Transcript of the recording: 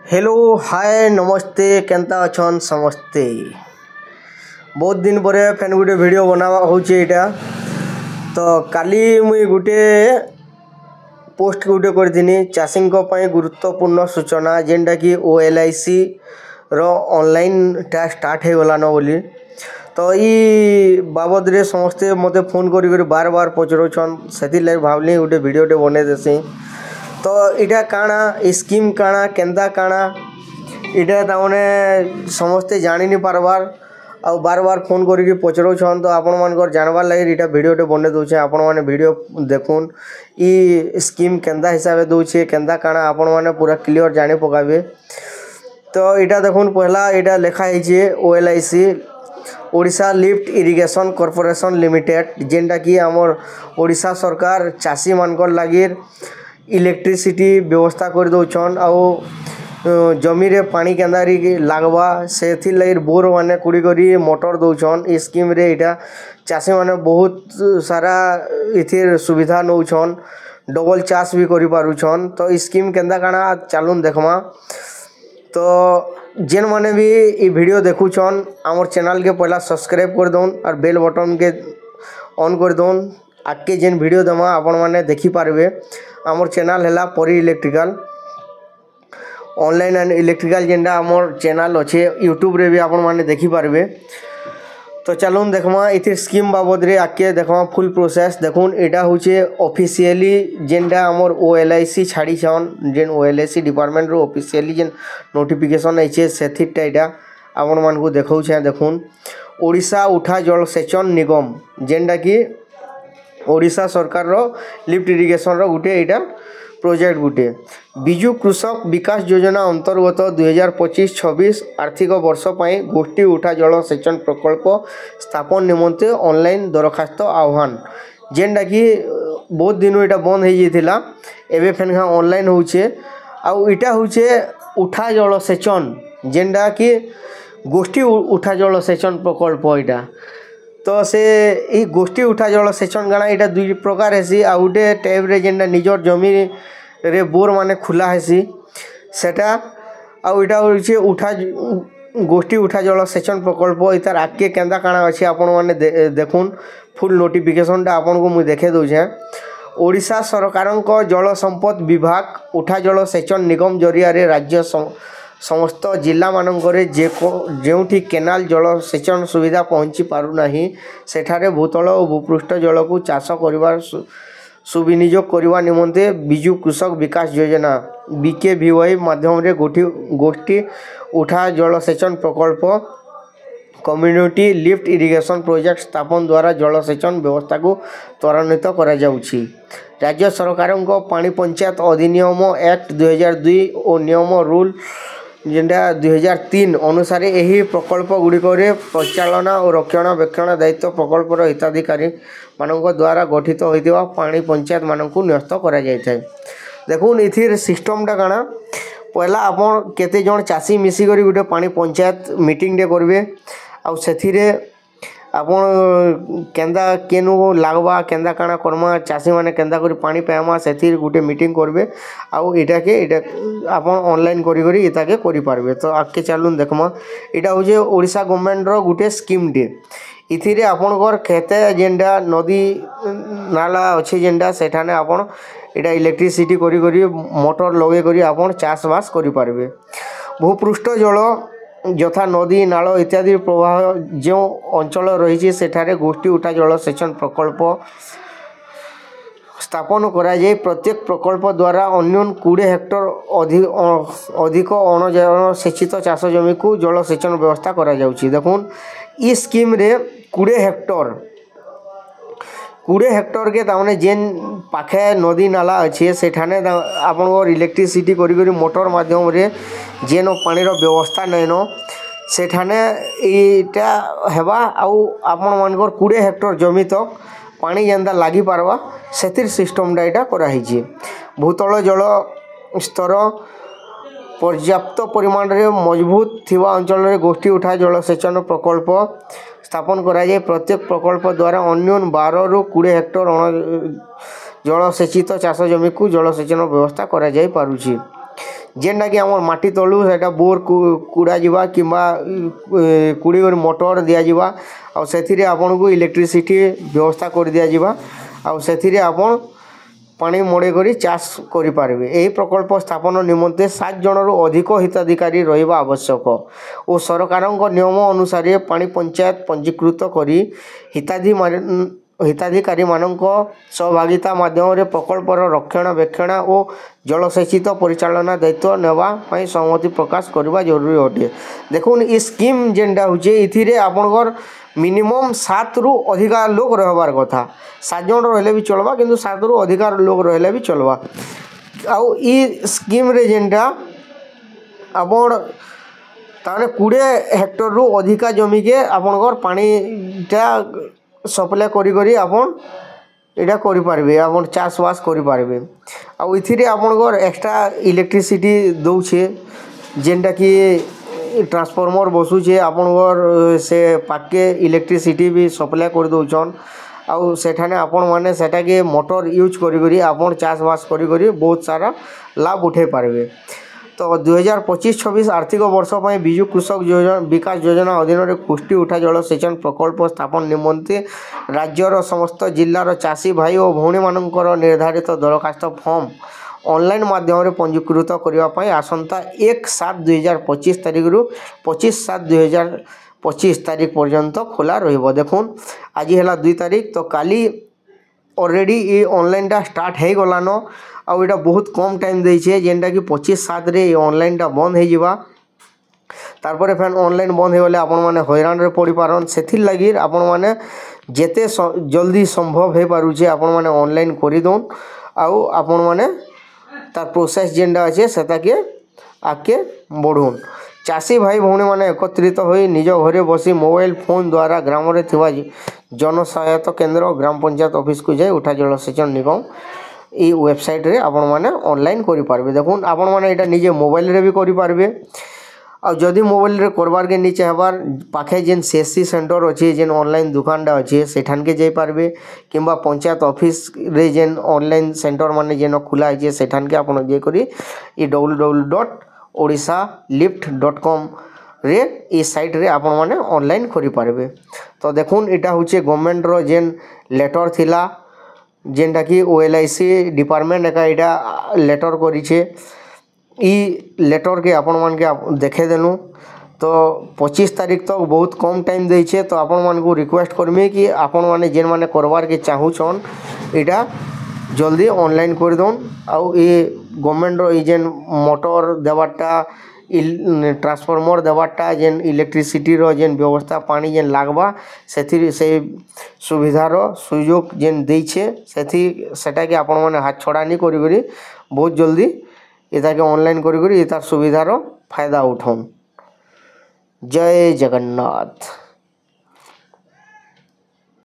Hello hi नमस्ते Kenta अछन समस्ते। बहुत दिन पर फेन गोटे वीडियो बनावा होचे एटा। तो काली मुई गोटे पोस्ट गोटे करदिनी चाषी गुरुत्वपूर्ण सूचना जेनटा कि OLIC रो ऑनलाइन टा स्टार्ट हो गलान बोली। तो ई बाबद रे समस्ते मते फोन करी बार बार पचरछन से भावली गोटे वीडियोटे बने देसी। तो इटा काना स्कीम काना केंदा काना इटा तामने समस्ते जानी नहीं पारबार आ बार बार फोन करी पचरछन। तो आपण मानकर जानबार लगे इटा वीडियोटे बने दउछे। आपण माने वीडियो देखुन ई स्कीम केंदा हिसाब दउछे केंदा काना आपण माने पूरा क्लियर जानी पकाबे। तो इटा देखुन पहला इटा लिखा है OLIC Odisha lift irrigation corporation limited जेनटा कि आमर ओडिशा सरकार चाषी मानकर लागिर इलेक्ट्रिसिटी व्यवस्था कर दउछन आउ जमी रे पानी केंदारी लागवा से लगे बोर माने कुड़ी करी मोटर दउछन। ई स्कीम रे इटा चाषी माने बहुत सारा इथिर सुविधा नउछन डबल चाष भी करि पारुछन। तो ई स्कीम केंदा काना चालून देखमा। तो जेन माने भी ई वीडियो देखुछन आमर चैनल के पहला सब्सक्राइब कर दउन और बेल बटन के ऑन कर दउन। आगे जेन वीडियो दमा आपण माने देखि पारबे। आमर चैनल हैला परी इलेक्ट्रिकल ऑनलाइन एंड इलेक्ट्रिकल जेनटा आमर चैनल अच्छे यूट्यूब रे भी आपण माने देखि पारबे। तो चलून देखमा इथिर स्कीम बाबद रे आके देखमा फुल प्रोसेस देखुन। एटा होचे ऑफिशियली जेनटा आमर OLIC छाड़ी छन जेन OLIC डिपार्टमेंट रो ऑफिशियली जेन नोटिफिकेशन आइछे सेथिटा एटा आपण मान को देखौछे। देखुन ओडिशा उठा जल सेचन निगम जेनटा कि ओडिशा सरकार रो लिफ्ट इरिगेशन रो गुटे एटा प्रोजेक्ट गुटे बिजु कृषक विकास योजना अंतर्गत 2025-26 आर्थिक वर्ष पई गोष्ठी उठा जल सेचन प्रकल्प स्थापन निमंते ऑनलाइन दरखास्त आह्वान जेनटा कि बहुत दिन एटा बंद हो जाइथिला एबे फेन ऑनलाइन होचे। आउ इटा होचे उठा जल सेचन जेनटा कि गोष्ठी उठा जल सेचन प्रकल्प एटा। तो से ई गोष्ठी उठा जल सेचन गाना इटा दुई प्रकार हेसी। आ गोटे टाइप रे जेनटा निजर जमी रे बोर माने खुला हेसी सेटा। आ इटा होचे उठा गोष्ठी उठा जल सेचन प्रकल्प इतार आगे केंदा काना अछि आपण माने देखुन फुल नोटिफिकेशन टा आपण को मु देखे दउछे। ओडिशा सरकारक जल संपद विभाग उठा जल सेचन निगम जरिया रे राज्य समस्त जिला मानकरे जेउठी केनाल जल सेचन सुविधा पहुँची पारु नाही सेठारे भूतल और भूपृष्ठ जल को चाष करिवार सुविनियोग करने निमंते बिजु कृषक विकास योजना BKVY माध्यम रे गोष्ठी उठा जल सेचन प्रकल्प कम्युनिटी लिफ्ट इरिगेशन प्रोजेक्ट स्थापन द्वारा जल सेचन व्यवस्था को त्वरान्वित करा जाउछि। राज्य सरकारक पानी पंचायत अधिनियम एक्ट 2002 और नियम रूल जेनटा 2003 अनुसार यही प्रकल्प गुड़िक परिचालना और रक्षणाबेक्षण दायित्व प्रकल्पर हिताधिकारी मानक द्वारा गठित होइतिबा पानी पंचायत मानक न्यस्त करा जायथाय। देखुन इथिर सिस्टमटा काना पहला आपण केते जण चाषी मिसी करी गुटे पानी पंचायत मीटिंग डे करबे आउ सेथिरे आपण केंदा केनु लागबा केंदा काना करमा चाषी माने केंदा करी पानी पाएमा सेथिर गुटे मीटिंग करबे आउ इटा आपण ऑनलाइन करी इता के करि पारबे। तो आके चालुन देखमा इटा होजे ओडिशा गवर्नमेंट रो गुटे स्कीम डे। इथिरे आपणकर खेते जेनटा नदी नाला अच्छे जेनटा सेठाने आपण इटा इलेक्ट्रिसिटी करी मोटर लगे करी आपण चाष बास करि पारबे। भूपृष्ठ जल यथा नदी नाल इत्यादि प्रवाह जो अंचल रही सेठारे गोष्ठी उठा जल सेचन प्रकल्प स्थापन करा जाए। प्रत्येक प्रकल्प द्वारा अन्यून 20 हेक्टर अधिक अणजल सेचित चाष जमी को जल सेचन व्यवस्था करा जाउछि। देखुन ई स्कीम रे 20 हेक्टर के तामने जेन पाखे नदी नाला अच्छे सेठाने आपन इलेक्ट्रिसिटी करी मोटर माध्यम रे जेन पानी रो व्यवस्था नैन सेठाने इटा हेबा आउ आपण मानकर 20 हेक्टर जमी तक पानी जेंदा लागी पारबा सेतिर सिस्टम डाटा करा हिची। भूतल जल स्तर पर्याप्त परिमाण रे मजबूत थिबा अंचल रे गोष्ठी उठा जल सेचन प्रकल्प स्थापन करा जाए। प्रत्येक प्रकल्प द्वारा अन्यून 12 रु 20 हेक्टर जल सेचित चाष जमी को जल सेचन व्यवस्था करा जाय पारुछि। जेनटा कि आम माटी तलू से बोर कुड़ा जा कि कुड़ी कर मोटर दिज्व आपन को इलेक्ट्रिसिटी व्यवस्था कर दिज्व आउ आपन पानी मड़े कर चाष करेंगे। यही प्रकल्प स्थापन निमंते 7 जनरू अधिक हिताधिकारी रहिबा आवश्यक और सरकार नियम अनुसार पानी पंचायत पंजीकृत करी हिताधिकारी मानक सहभागिता माध्यम प्रकल्पर रक्षणाबेक्षण और जलसेचित परिचालना दायित्व नेवा पई सहमति प्रकाश करवा जरूरी अटे। देखुन ई स्कीम जेनटा होचे इथिरे आपनकर मिनिमम 7 रु अधिका लोग रहबार कथा। 7 जन रहले भी चलबा किंतु 7 रु अधिका लोग रहले भी चलबा। आउ ई स्कीम रे जेनटा आपण ताने 20 हेक्टर रु अधिका जमी के आपनकर पानीटा सप्लाई करी आपन एटा करि पारबे आपन चाषबास करि पारबे। आउ इथिरे आपनकर एक्स्ट्रा इलेक्ट्रिसिटी दउछे जेनटा कि ट्रांसफार्मर बसुचे आपनकर से पाके इलेक्ट्रिसिटी भी सप्लाई कर दउछन आउ सेठाने आपन माने सेटा के मोटर यूज करी आपन चाषबास करी बहुत सारा लाभ उठे पारबे। तो 2025-26 आर्थिक वर्ष में विजु कृषक विकास योजना अधीन में पुष्टि उठा जलसेचन प्रकल्प स्थापन निमंते राज्यर समस्त जिलार चाषी भाई और भौणी मानकर निर्धारित दरखास्त फॉर्म ऑनलाइन माध्यम पंजीकृत करने आसंता 1/7/2025 तारीख रु 25/7/2025 तारीख पर्यंत खोला रहिबो। देखुन आज है 2 तारीख तो काली ऑलरेडी ये ऑनलाइन टा स्टार्ट हो गलान आउ एटा बहुत कम टाइम देछे जेनटा कि 25/7 रे ये ऑनलाइन टा बंद हो जिबा। तारपरे फेन ऑनलाइन बंद हो गले आपण माने हैरान रे पड़ी पारन सेथिर लागि आपण माने जेते जल्दी संभव हो पारुचे आपण माने ऑनलाइन करि दोन आउ आपण माने तार प्रोसेस जेनटा अछि सेता के आके बढ़ुन। चाषी भाई भौणी माने एकत्रित होई निज घरे बसी मोबाइल फोन द्वारा ग्राम रे थिबा जन सहायता केंद्र ग्राम पंचायत ऑफिस को जाए उठा जलसेचन निगम ई वेबसाइट रे आपण माने ऑनलाइन करि पारबे। देखुन आपण माने एटा निजे मोबाइल रे भी करि पारबे आ जदि मोबाइल रे करबार के नीचे हबार पाखे जेन सीएससी सेंटर अछि जेन ऑनलाइन दुकानडा अछि सेठान के जाई पारबे किंबा पंचायत ऑफिस रे जेन ऑनलाइन सेंटर माने जेन खुला अछि सेठान के आपण जे करी ई www.odisalift.com रे ई साइट रे आपण माने ऑनलाइन करि पारबे। तो देखुन एटा होचे गवर्नमेंट रो जेन लेटर थिला जेनटा कि OLIC डिपार्टमेंट एका एटा लेटर करिछे ई लेटर के आपण मान के देखे देनु। तो 25 तारीख तक बहुत कम टाइम देछे तो आपण मान को रिक्वेस्ट करमी कि आपण माने जेन माने करवार के चाहू छन एटा जल्दी ऑनलाइन कर दोन आउ ये गवर्नमेंट रो जेन मोटर देवाटा ट्रांसफार्मर देवाटा जेन इलेक्ट्रिसिटी रो जेन व्यवस्था पानी जेन लागबा सेथि से सुविधार सुयोग जेन देछे सेथि सेटा के आपण माने हाथ छड़ा नहीं करी बहुत जल्दी एटा के ऑनलाइन करी एतार सुविधार फायदा उठाउन। जय जगन्नाथ।